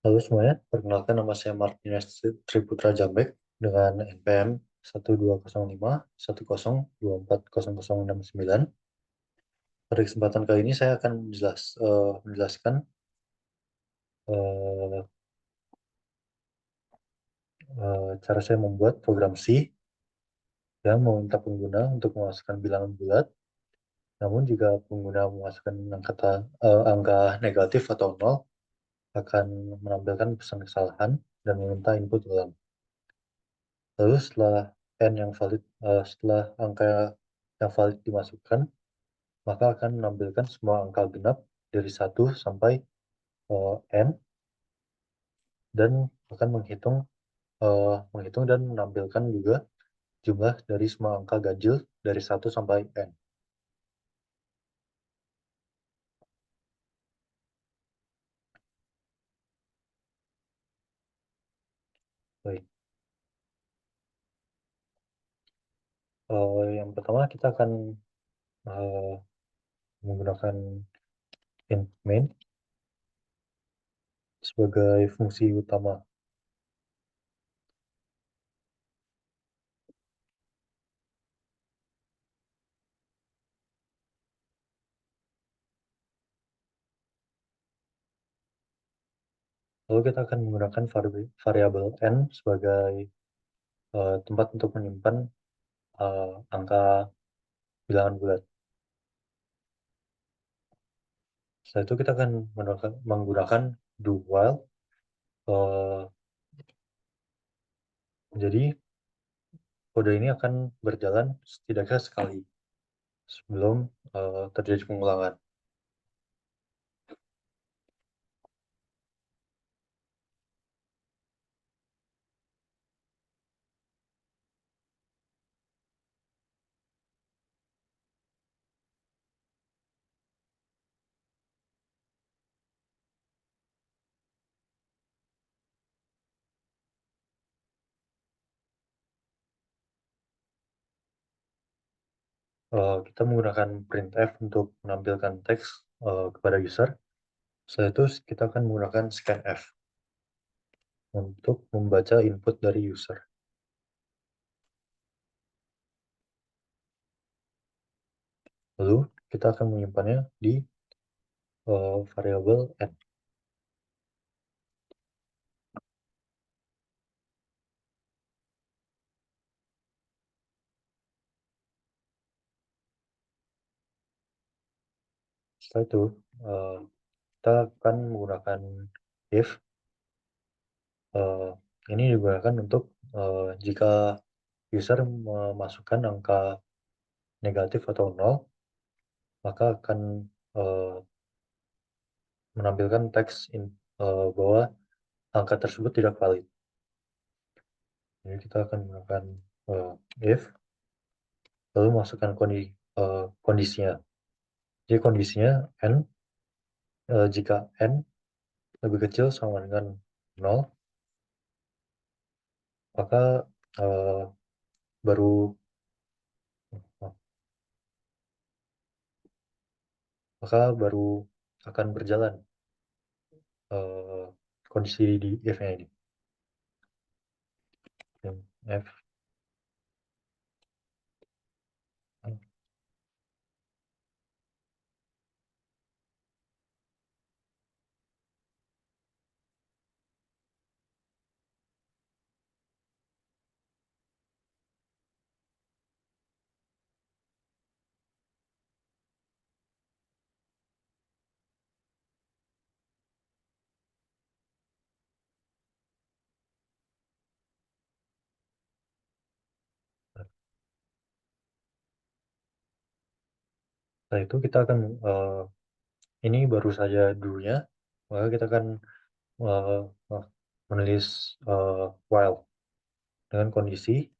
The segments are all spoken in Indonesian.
Halo semuanya, perkenalkan nama saya Martinez Triputra Jambek dengan NPM 120510240069. Pada kesempatan kali ini saya akan menjelaskan eh, cara saya membuat program C yang meminta pengguna untuk memasukkan bilangan bulat, namun jika pengguna memasukkan angka negatif atau nol akan menampilkan pesan kesalahan dan meminta input ulang. Lalu setelah angka yang valid dimasukkan, maka akan menampilkan semua angka genap dari 1 sampai n dan akan menghitung dan menampilkan juga jumlah dari semua angka ganjil dari 1 sampai n. Baik. Yang pertama kita akan eh, menggunakan int main sebagai fungsi utama. Lalu kita akan menggunakan variabel n sebagai tempat untuk menyimpan angka bilangan bulat. Setelah itu kita akan menggunakan do while. eh, jadi kode ini akan berjalan setidaknya sekali sebelum terjadi pengulangan. Kita menggunakan printf untuk menampilkan teks kepada user. Setelah itu kita akan menggunakan scanf untuk membaca input dari user. Lalu kita akan menyimpannya di variabel n. Setelah itu kita akan menggunakan if. Ini digunakan untuk jika user memasukkan angka negatif atau nol, maka akan eh, menampilkan teks bahwa angka tersebut tidak valid. Jadi kita akan menggunakan if, lalu masukkan kondisinya. Jadi kondisinya jika n lebih kecil sama dengan nol, maka eh, baru maka baru akan berjalan eh, kondisi di if-nya ini. F. Setelah itu kita akan ini baru saja dulunya, maka kita akan eh, menulis while dengan kondisi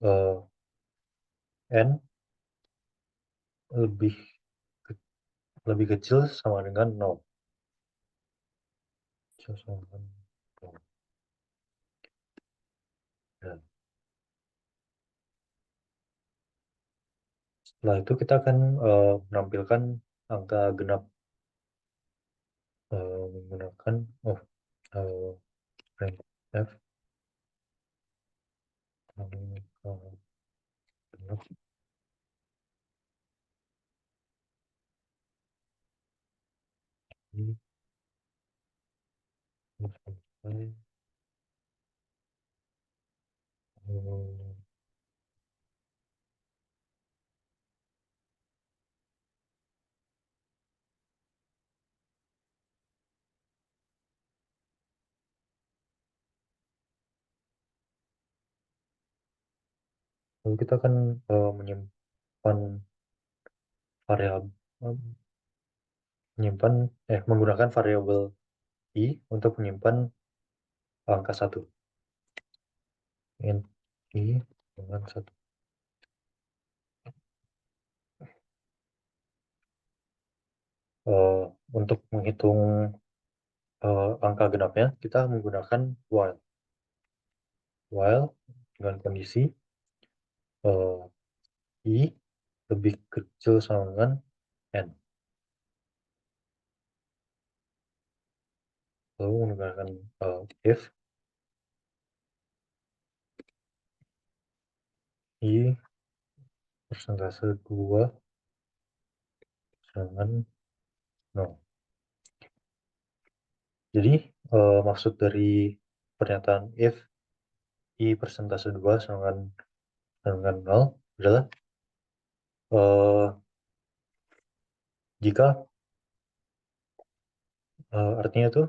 eh, n lebih lebih kecil sama dengan nol. Kecil sama dengan nol. Ya. Setelah itu kita akan menampilkan angka genap menggunakan eh, printf angka genap ini sampai eh, lalu kita akan menyimpan variabel menggunakan variabel i untuk menyimpan angka satu, int i dengan satu. Eh, untuk menghitung angka genapnya kita menggunakan while dengan kondisi i lebih kecil sama dengan n, lalu menggunakan if i persentase 2 sama dengan 0. Jadi maksud dari pernyataan if i persentase 2 sama dengan 0 adalah eh, jika artinya itu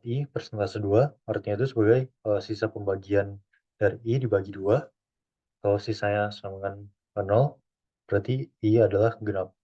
i persentase 2 artinya itu sebagai sisa pembagian dari i dibagi 2. Kalau sisanya sama dengan 0 berarti i adalah genap.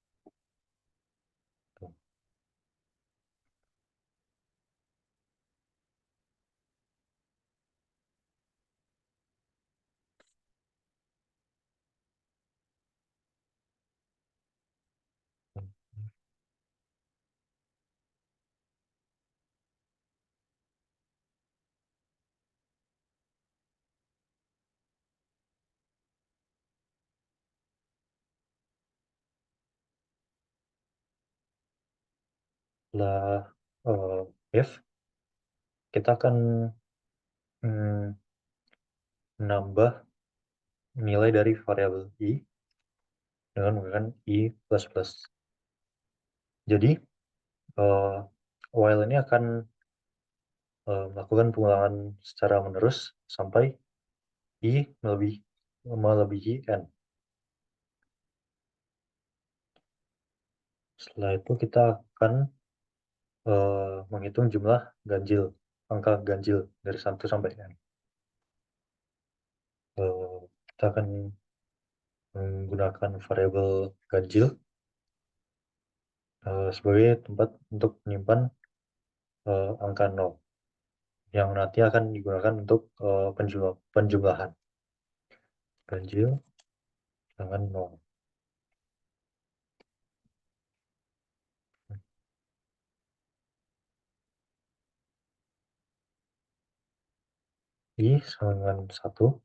Setelah if kita akan mm, menambah nilai dari variabel i dengan menggunakan i plus plus. Jadi eh, while ini akan melakukan pengulangan secara menerus sampai i melebihi n. Setelah itu kita akan menghitung jumlah angka ganjil dari 1 sampai n. Kita akan menggunakan variabel ganjil sebagai tempat untuk menyimpan angka 0 yang nanti akan digunakan untuk penjumlahan ganjil dengan 0. I sama dengan 1.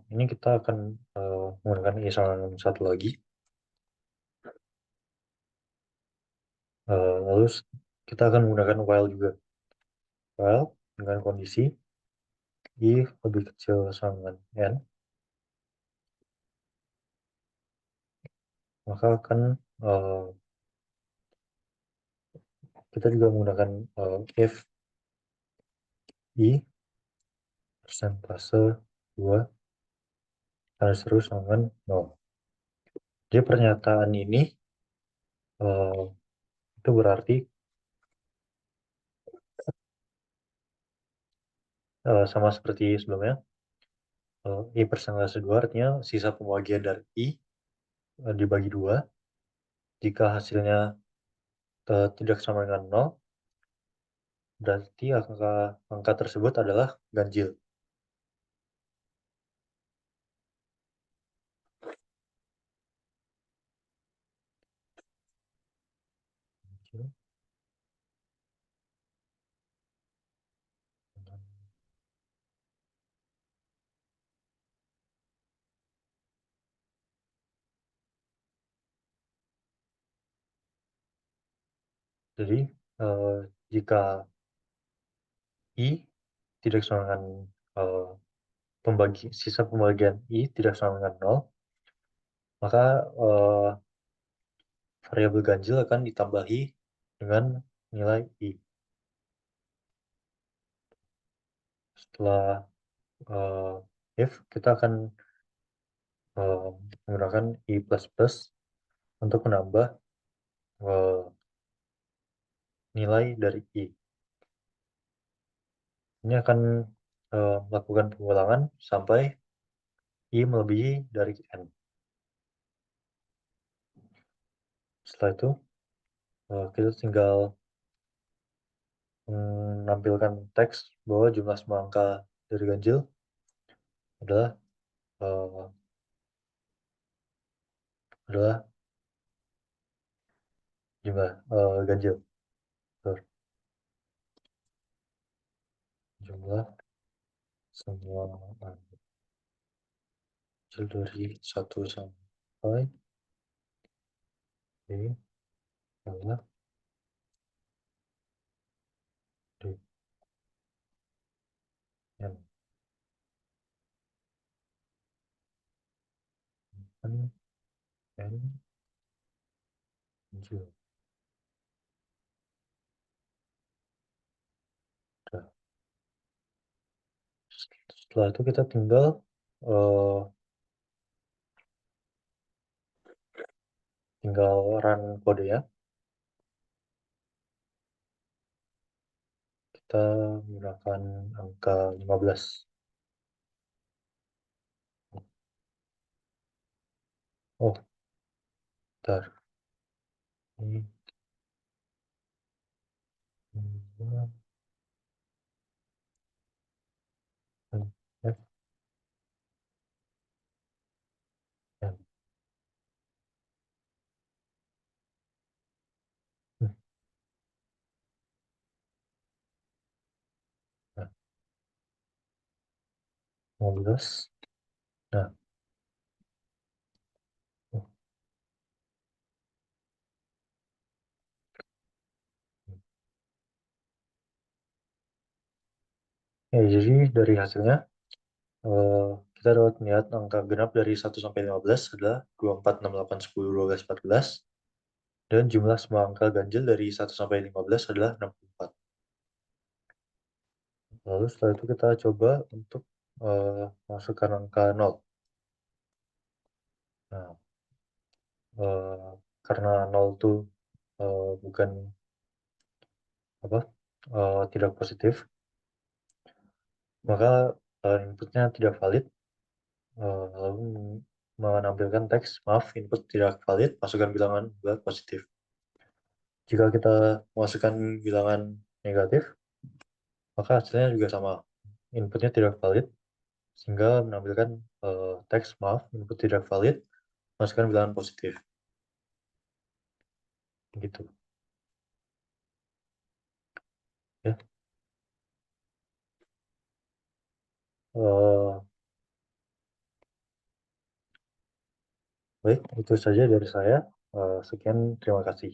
Ini kita akan menggunakan i sama dengan 1 lagi. Lalu kita akan menggunakan while juga. While dengan kondisi i lebih kecil sama dengan n, maka akan kita juga menggunakan if i persentase 2 harus terus sama dengan 0. Jadi pernyataan ini eh, itu berarti sama seperti sebelumnya, i persentase 2 artinya sisa pembagian dari i dibagi 2. Jika hasilnya tidak sama dengan 0, berarti angka tersebut adalah ganjil. Jadi jika I tidak sama dengan eh, sisa pembagian I tidak sama dengan 0, maka variabel ganjil akan ditambahi dengan nilai I. Setelah if, kita akan menggunakan I++ untuk menambah eh, nilai dari I. Ini akan melakukan pengulangan sampai I melebihi dari N. Setelah itu, kita tinggal menampilkan teks bahwa jumlah semua angka dari ganjil adalah eh, adalah jumlah ganjil. Jumlah semua ganjil dari 1 sampai I adalah di N. N, N, ganjil. Nah, setelah itu kita eh, tinggal run kode ya. Kita menggunakan angka 15. Oh, bentar. Ini F, N. Nah, 15. Nah, oh, ya, jadi dari hasilnya kita dapat melihat angka genap dari 1 sampai 15 adalah 2, 4, 6, 8, 10, 12, 14. Dan jumlah semua angka ganjil dari 1 sampai 15 adalah 64. Lalu setelah itu kita coba untuk masukkan angka 0. Nah, eh, karena 0 itu bukan apa tidak positif, maka inputnya tidak valid. Lalu menampilkan teks, maaf, input tidak valid, masukkan bilangan bulat positif. Jika kita masukkan bilangan negatif, maka hasilnya juga sama. Inputnya tidak valid, sehingga menampilkan teks, maaf, input tidak valid, masukkan bilangan positif. Gitu. Ya. Eh, Baik, itu saja dari saya. Sekian, terima kasih.